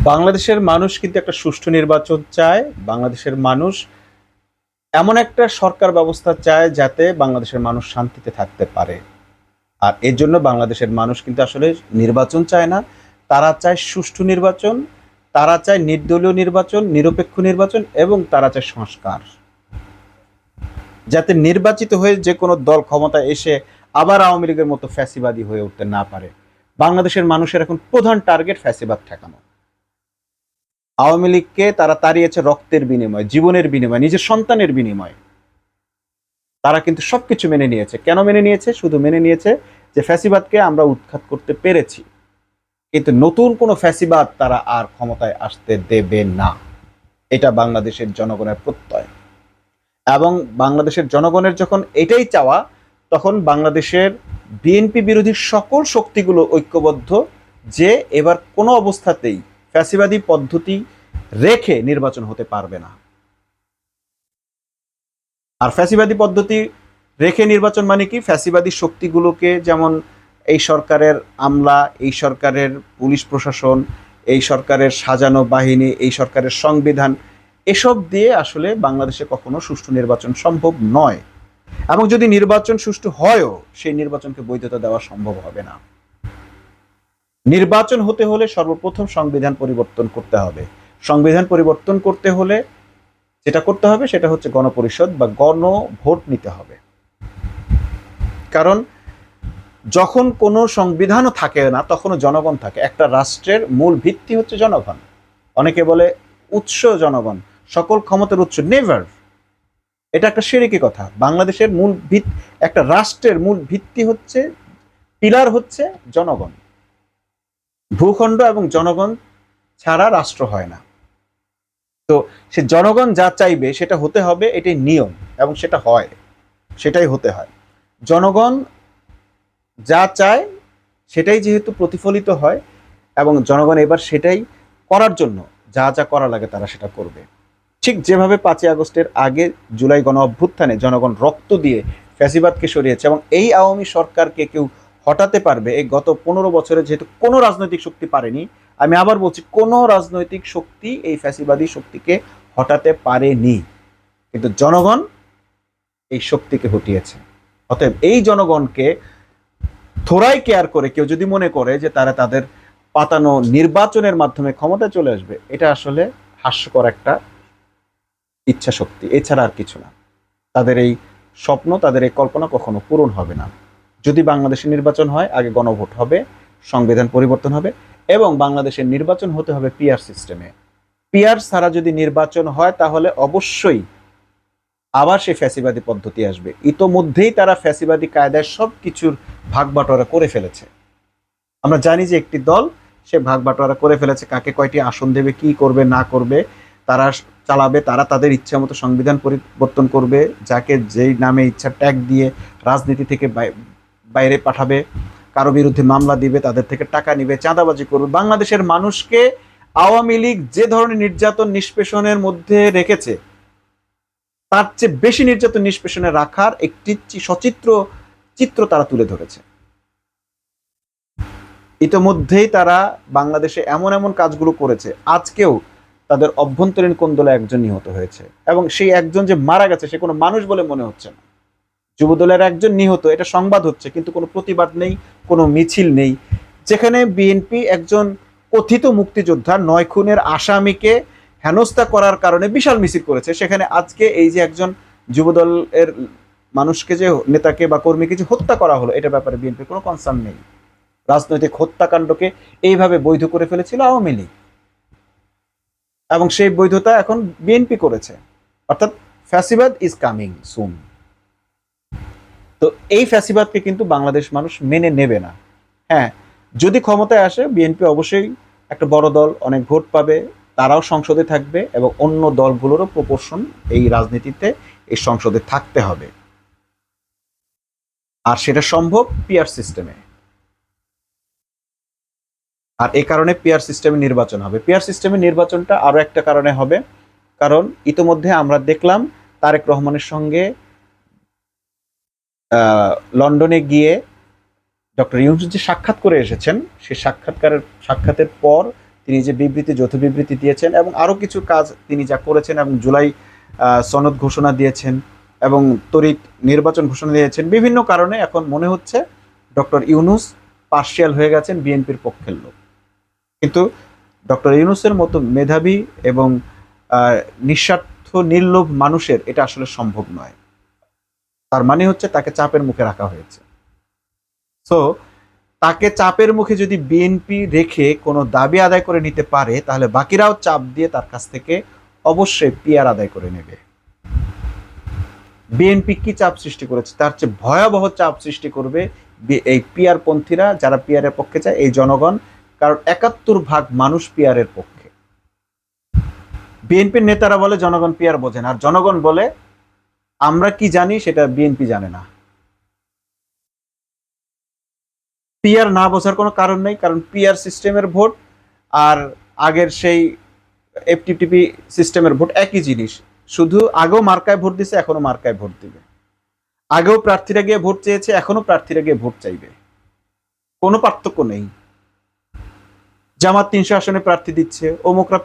বাংলাদেশের মানুষ কিন্তু একটা সুষ্ঠু নির্বাচন চায়। বাংলাদেশের মানুষ এমন একটা সরকার ব্যবস্থা চায় যাতে বাংলাদেশের মানুষ শান্তিতে থাকতে পারে। আর এর জন্য বাংলাদেশের মানুষ কিন্তু আসলে নির্বাচন চায় না। তারা চায় সুষ্ঠু নির্বাচন, তারা চায় নির্দলীয় নির্বাচন, নিরপেক্ষ নির্বাচন এবং তারা চায় সংস্কার। যাতে নির্বাচিত হয়ে যে কোনো দল ক্ষমতায় এসে আবার আওয়ামী লীগের মতো ফ্যাসিবাদী হয়ে উঠতে না পারে। বাংলাদেশের মানুষের এখন প্রধান টার্গেট ফ্যাসিবাদ ঠেকানো। আওয়ামী লীগকে তারা তাড়িয়েছে রক্তের বিনিময়ে, জীবনের বিনিময়ে, নিজের সন্তানের বিনিময়ে। তারা কিন্তু সবকিছু মেনে নিয়েছে। কেন মেনে নিয়েছে? শুধু মেনে নিয়েছে যে ফ্যাসিবাদকে আমরা উৎখাত করতে পেরেছি, কিন্তু নতুন কোনো ফ্যাসিবাদ তারা আর ক্ষমতায় আসতে দেবে না। এটা বাংলাদেশের জনগণের প্রত্যয়। এবং বাংলাদেশের জনগণের যখন এটাই চাওয়া, তখন বাংলাদেশের বিএনপি বিরোধী সকল শক্তিগুলো ঐক্যবদ্ধ যে এবার কোনো অবস্থাতেই ফ্যাসিবাদী পদ্ধতি রেখে নির্বাচন হতে পারবে না। আর ফ্যাসিবাদী পদ্ধতি রেখে নির্বাচন মানে কি? ফ্যাসিবাদী শক্তিগুলোকে, যেমন এই সরকারের আমলা, এই সরকারের পুলিশ প্রশাসন, এই সরকারের সাজানো বাহিনী, এই সরকারের সংবিধান, এসব দিয়ে আসলে বাংলাদেশে কখনো সুষ্ঠু নির্বাচন সম্ভব নয়। এবং যদি নির্বাচন সুষ্ঠু হয়ও, সেই নির্বাচনকে বৈধতা দেওয়া সম্ভব হবে না। নির্বাচন হতে হলে সর্বপ্রথম সংবিধান পরিবর্তন করতে হবে। সংবিধান পরিবর্তন করতে হলে যেটা করতে হবে সেটা হচ্ছে গণপরিষদ বা গণভোট নিতে হবে। কারণ যখন কোনো সংবিধানও থাকে না, তখনও জনগণ থাকে। একটা রাষ্ট্রের মূল ভিত্তি হচ্ছে জনগণ। অনেকে বলে উৎস জনগণ, সকল ক্ষমতার উৎস। নেভার। এটা একটা শিরকি কথা। বাংলাদেশের মূল একটা রাষ্ট্রের মূল ভিত্তি হচ্ছে, পিলার হচ্ছে জনগণ। ভূখণ্ড এবং জনগণ ছাড়া রাষ্ট্র হয় না। তো সে জনগণ যা চাইবে সেটা হতে হবে, এটাই নিয়ম, এবং সেটা হয়, সেটাই হতে হয়। জনগণ যা চায় সেটাই যেহেতু প্রতিফলিত হয়, এবং জনগণ এবার সেটাই করার জন্য যা যা করা লাগে তারা সেটা করবে। ঠিক যেভাবে 5ই আগস্টের আগে জুলাই গণ অভ্যুত্থানে জনগণ রক্ত দিয়ে ফ্যাসিবাদকে সরিয়েছে, এবং এই আওয়ামী সরকারকে কেউ হটাতে পারবে? এই গত 15 বছরে যেহেতু কোনো রাজনৈতিক শক্তি পারেনি, আমি আবার বলছি, কোনো রাজনৈতিক শক্তি এই ফ্যাসিবাদী শক্তিকে হটাতে পারেনি, কিন্তু জনগণ এই শক্তিকে হটিয়েছে। অতএব এই জনগণকে থোড়াই কেয়ার করে কেউ যদি মনে করে যে তারা তাদের পাতানো নির্বাচনের মাধ্যমে ক্ষমতায় চলে আসবে, এটা আসলে হাস্যকর একটা ইচ্ছা শক্তি, এছাড়া আর কিছু না। তাদের এই স্বপ্ন, তাদের এই কল্পনা কখনো পূরণ হবে না। যদি বাংলাদেশে নির্বাচন হয়, আগে গণভোট হবে, সংবিধান পরিবর্তন হবে, এবং বাংলাদেশের নির্বাচন হতে হবে পিআর সিস্টেমে। পিআর ছাড়া যদি নির্বাচন হয়, তাহলে অবশ্যই আবার সেই ফ্যাসিবাদী পদ্ধতি আসবে। ইতোমধ্যেই তারা ফ্যাসিবাদী কায়দায় সব কিছুর ভাগ বাটোয়ারা করে ফেলেছে। আমরা জানি যে একটি দল সে ভাগ বাটোয়ারা করে ফেলেছে, কাকে কয়টি আসন দেবে, কি করবে না করবে, তারা চালাবে। তারা তাদের ইচ্ছা মতো সংবিধান পরিবর্তন করবে, যাকে যেই নামে ইচ্ছা ট্যাগ দিয়ে রাজনীতি থেকে বাইরে পাঠাবে, কারো বিরুদ্ধে মামলা দিবে, তাদের থেকে টাকা নিবে, চাঁদাবাজি করবে। বাংলাদেশের মানুষকে আওয়ামী লীগ যে ধরনের নির্যাতন নিষ্পেষণের মধ্যে রেখেছে, তার চেয়ে বেশি নির্যাতন নিষ্পেষণে রাখার একটি সচিত্র চিত্র তারা তুলে ধরেছে। ইতোমধ্যেই তারা বাংলাদেশে এমন এমন কাজগুলো করেছে, আজকেও তাদের অভ্যন্তরীণ কোন্দলে একজন নিহত হয়েছে, এবং সেই একজন যে মারা গেছে সে কোনো মানুষ বলে মনে হচ্ছে না। যুবদলের একজন নিহত, এটা সংবাদ হচ্ছে, কিন্তু কোনো প্রতিবাদ নেই, কোনো মিছিল নেই। যেখানে বিএনপি একজন কথিত মুক্তিযোদ্ধা 9 খুনের আসামিকে হেনস্থা করার কারণে বিশাল মিছিল করেছে, সেখানে আজকে এই যে একজন যুবদলের মানুষকে, যে নেতাকে বা কর্মীকে যে হত্যা করা হলো, এটার ব্যাপারে বিএনপির কোনো কনসার্ন নেই। রাজনৈতিক হত্যাকাণ্ডকে এইভাবে বৈধ করে ফেলেছিল আওয়ামী লীগ, এবং সেই বৈধতা এখন বিএনপি করেছে। অর্থাৎ ফ্যাসিবাদ ইজ কামিং সুন। তো এই ফ্যাসিবাদকে কিন্তু বাংলাদেশ মানুষ মেনে নেবে না। হ্যাঁ, যদি ক্ষমতায় আসে বিএনপি অবশ্যই একটা বড় দল, অনেক ভোট পাবে, তারাও সংসদে থাকবে, এবং অন্য দলগুলোরও প্রপোর্শন এই রাজনীতিতে, এই সংসদে থাকতে হবে। আর সেটা সম্ভব পিআর সিস্টেমে। আর এই কারণে পিআর সিস্টেমে নির্বাচন হবে। পিআর সিস্টেমে নির্বাচনটা আরো একটা কারণে হবে, কারণ ইতোমধ্যে আমরা দেখলাম তারেক রহমানের সঙ্গে লন্ডনে গিয়ে ডক্টর ইউনূস যে সাক্ষাৎ করে এসেছেন, সেই সাক্ষাতের পর তিনি যে বিবৃতি, যৌথ বিবৃতি দিয়েছেন এবং আরও কিছু কাজ তিনি যা করেছেন এবং জুলাই সনদ ঘোষণা দিয়েছেন এবং তড়িৎ নির্বাচন ঘোষণা দিয়েছেন, বিভিন্ন কারণে এখন মনে হচ্ছে ডক্টর ইউনূস পার্শিয়াল হয়ে গেছেন বিএনপির পক্ষের লোক। কিন্তু ডক্টর ইউনূসের মতো মেধাবী এবং নিঃস্বার্থ নির্লোভ মানুষের এটা আসলে সম্ভব নয়। তার মানে হচ্ছে তাকে চাপের মুখে রাখা হয়েছে। সো তাকে চাপের মুখে যদি বিএনপি রেখে কোনো দাবি আদায় করে নিতে পারে, তাহলে বাকিরাও চাপ দিয়ে তার কাছ থেকে অবশ্যই পিআর আদায় করে নেবে। বিএনপি কি চাপ সৃষ্টি করেছে, তার চেয়ে ভয়াবহ চাপ সৃষ্টি করবে এই পিআর পন্থীরা, যারা পিআরের পক্ষে চায়, এই জনগণ। কারণ ৭১% মানুষ পিআরের পক্ষে। বিএনপির নেতারা বলে জনগণ পিআর বোঝে না, আর জনগণ বলে আমরা কি জানি সেটা বিএনপি জানে না। পিআর না বোঝার কোনো কারণ নেই, কারণ পিআর সিস্টেমের ভোট আর আগের সেই এফটিটিপি সিস্টেমের ভোট একই জিনিস। শুধু আগেও মার্কায় ভোট দিছে, এখনো মার্কায় ভোট দিবে। আগেও প্রার্থীরা গিয়ে ভোট চেয়েছে, এখনো প্রার্থীরা গিয়ে ভোট চাইবে। কোনো পার্থক্য নেই। জামাত ৩০০ আসনে প্রার্থী দিচ্ছে, অমুকরা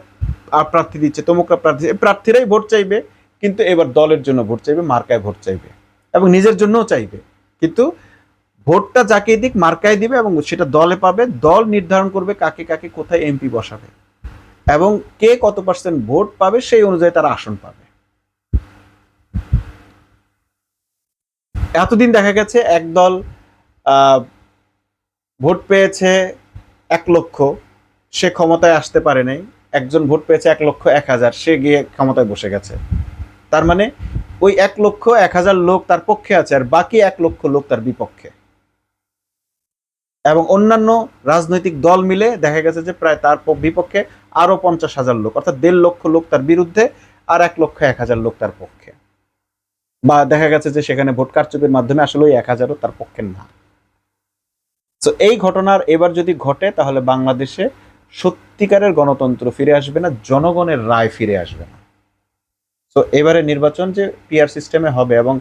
প্রার্থী দিচ্ছে, তমুকরা প্রার্থী, প্রার্থীরাই ভোট চাইবে, কিন্তু এবার দলের জন্য ভোট চাইবে, মার্কায় ভোট চাইবে এবং নিজের জন্যও চাইবে। কিন্তু ভোটটা যাকে দিক মার্কায় দিবে এবং সেটা দলে পাবে, দল নির্ধারণ করবে কাকে কাকে কোথায় এমপি বসাবে এবং কে কত পার্সেন্ট ভোট পাবে, সেই অনুযায়ী তারা আসন পাবে। এতদিন দেখা গেছে এক দল ভোট পেয়েছে ১ লক্ষ, সে ক্ষমতায় আসতে পারে নাই। একজন ভোট পেয়েছে ১,০০,০০০, সে গিয়ে ক্ষমতায় বসে গেছে। তার মানে ওই ১,০০,০০০ লোক তার পক্ষে আছে আর বাকি ১ লক্ষ লোক তার বিপক্ষে। এবং অন্যান্য রাজনৈতিক দল মিলে দেখা গেছে যে প্রায় তার বিপক্ষে আরো ৫০,০০০ লোক, অর্থাৎ ১.৫ লক্ষ লোক তার বিরুদ্ধে আর ১,০০,০০০ লোক তার পক্ষে। বা দেখা গেছে যে সেখানে ভোট কারচুপির মাধ্যমে আসলে ওই ১,০০০ও তার পক্ষে না। তো এই ঘটনার এবার যদি ঘটে, তাহলে বাংলাদেশে সত্যিকারের গণতন্ত্র ফিরে আসবে না, জনগণের রায় ফিরে আসবে না। তো এবারে নির্বাচন যে পিআর সিস্টেমে হবে এবং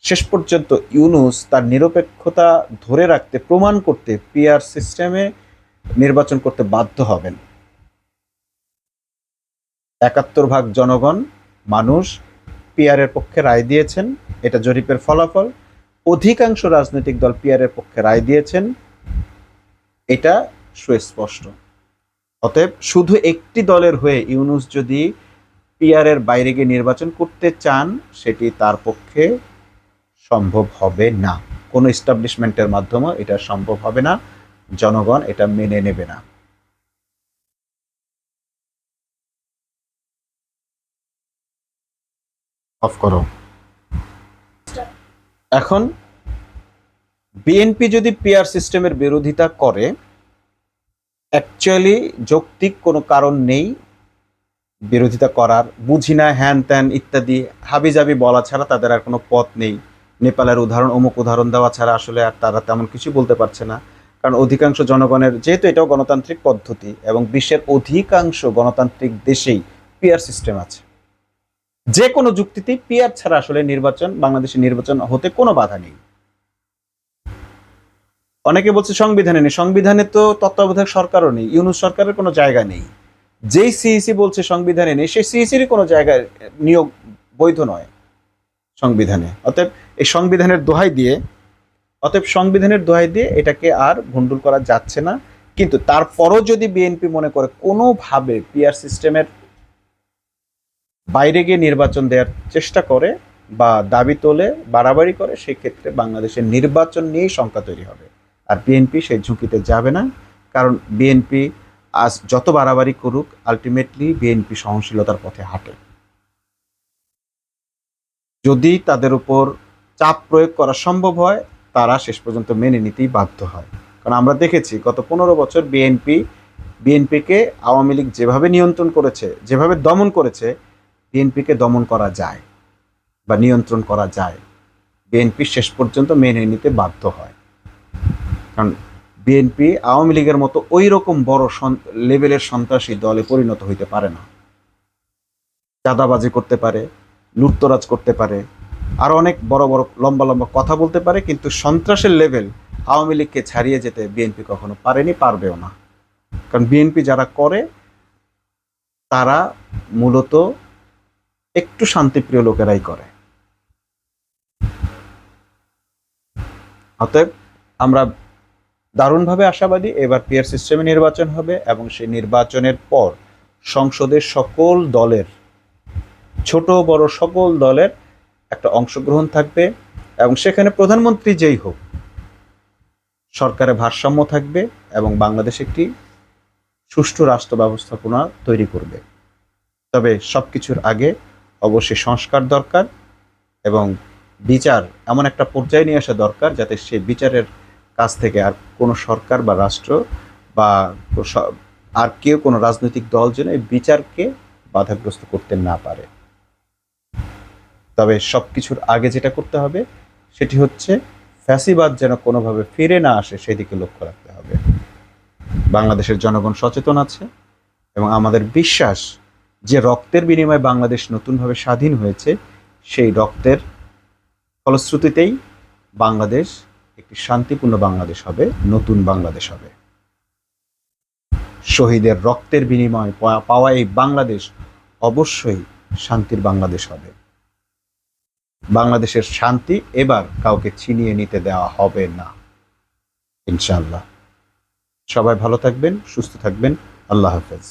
শেষ পর্যন্ত ইউনূস তার নিরপেক্ষতা ধরে রাখতে, প্রমাণ করতে পিআর সিস্টেমে নির্বাচন করতে বাধ্য হবেন। ৭১% জনগণ, মানুষ পিআর এর পক্ষে রায় দিয়েছেন, এটা জরিপের ফলাফল। অধিকাংশ রাজনৈতিক দল পিআর এর পক্ষে রায় দিয়েছেন, এটা সুস্পষ্ট। অতএব শুধু একটি দলের হয়ে ইউনূস যদি পিআর এর বাইরে গিয়ে নির্বাচন করতে চান, সেটি তার পক্ষে সম্ভব হবে না। কোনো এস্টাবলিশমেন্টের মাধ্যমে এটা সম্ভব হবে না, জনগণ এটা মেনে নেবে না। অফ করো। এখন বিএনপি যদি পিআর সিস্টেমের বিরোধিতা করে, অ্যাকচুয়ালি যৌক্তিক কোনো কারণ নেই বিরোধিতা করার। বুঝি না, হ্যান ত্যান ইত্যাদি হাবিজাবি বলা ছাড়া তাদের আর কোনো পথ নেই। নেপালের উদাহরণ, অমুক উদাহরণ দেওয়া ছাড়া আসলে আর তারা তেমন কিছু বলতে পারছে না। কারণ অধিকাংশ জনগণের, যেহেতু এটাও গণতান্ত্রিক পদ্ধতি এবং বিশ্বের অধিকাংশ গণতান্ত্রিক দেশেই পিআর সিস্টেম আছে, যে কোনো যুক্তিতেই পিআর ছাড়া আসলে নির্বাচন, বাংলাদেশের নির্বাচন হতে কোনো বাধা নেই। অনেকে বলছে সংবিধানে নেই, সংবিধানে তো তত্ত্বাবধায়ক সরকারও নেই, ইউনূস সরকারের কোনো জায়গা নেই। যেই সিইসি বলছে সংবিধানে নেই, সেই সিইসিরই কোনো জায়গায় নিয়োগ বৈধ নয় সংবিধানে। অতএব এই সংবিধানের দোহাই দিয়ে এটাকে আর ভণ্ডুল করা যাচ্ছে না। কিন্তু তারপরও যদি বিএনপি মনে করে কোনোভাবে পিআর সিস্টেমের বাইরে গিয়ে নির্বাচন দেওয়ার চেষ্টা করে বা দাবি তোলে, বাড়াবাড়ি করে, সেক্ষেত্রে বাংলাদেশের নির্বাচন নিয়েই শঙ্কা তৈরি হবে। আর বিএনপি সেই ঝুঁকিতে যাবে না, কারণ বিএনপি আজ যত বাড়াবাড়ি করুক, আলটিমেটলি বিএনপি সহনশীলতার পথে হাঁটে। যদি তাদের উপর চাপ প্রয়োগ করা সম্ভব হয়, তারা শেষ পর্যন্ত মেনে নিতেই বাধ্য হয়। কারণ আমরা দেখেছি গত ১৫ বছর বিএনপিকে আওয়ামী লীগ যেভাবে নিয়ন্ত্রণ করেছে, যেভাবে দমন করেছে, বিএনপিকে দমন করা যায় বা নিয়ন্ত্রণ করা যায়। বিএনপি শেষ পর্যন্ত মেনে নিতে বাধ্য হয়, কারণ বিএনপি আওয়ামী লীগের মতো ওই রকম বড় লেভেলের সন্ত্রাসী দলে পরিণত হইতে পারে না। চাঁদাবাজি করতে পারে, লুটতরাজ করতে পারে, আর অনেক বড় বড় লম্বা লম্বা কথা বলতে পারে, কিন্তু সন্ত্রাসের লেভেল আওয়ামী লীগকে ছাড়িয়ে যেতে বিএনপি কখনো পারেনি, পারবেও না। কারণ বিএনপি যারা করে তারা মূলত একটু শান্তিপ্রিয় লোকেরাই করে। অতএব আমরা দারুণভাবে আশাবাদী এবার পিয়ার সিস্টেমে নির্বাচন হবে এবং সেই নির্বাচনের পর সংসদের সকল দলের, ছোট বড় সকল দলের একটা অংশগ্রহণ থাকবে এবং সেখানে প্রধানমন্ত্রী যেই হোক সরকারে ভারসাম্য থাকবে এবং বাংলাদেশ একটি সুষ্ঠু রাষ্ট্র ব্যবস্থাপনা তৈরি করবে। তবে সবকিছুর আগে অবশ্যই সংস্কার দরকার এবং বিচার এমন একটা পর্যায়ে নিয়ে আসা দরকার যাতে সেই বিচারের কাছ থেকে আর কোনো সরকার বা রাষ্ট্র বা আর কেউ কোনো রাজনৈতিক দল যেন এই বিচারকে বাধাগ্রস্ত করতে না পারে। তবে সব কিছুর আগে যেটা করতে হবে সেটি হচ্ছে ফ্যাসিবাদ যেন কোনোভাবে ফিরে না আসে সেদিকে লক্ষ্য রাখতে হবে। বাংলাদেশের জনগণ সচেতন আছে এবং আমাদের বিশ্বাস যে রক্তের বিনিময়ে বাংলাদেশ নতুনভাবে স্বাধীন হয়েছে, সেই রক্তের ফলশ্রুতিতেই বাংলাদেশ একটি শান্তিপূর্ণ বাংলাদেশ হবে, নতুন বাংলাদেশ হবে। শহীদের রক্তের বিনিময়ে পাওয়া এই বাংলাদেশ অবশ্যই শান্তির বাংলাদেশ হবে। বাংলাদেশের শান্তি এবার কাউকে ছিনিয়ে নিতে দেওয়া হবে না, ইনশাআল্লাহ। সবাই ভালো থাকবেন, সুস্থ থাকবেন। আল্লাহ হাফেজ।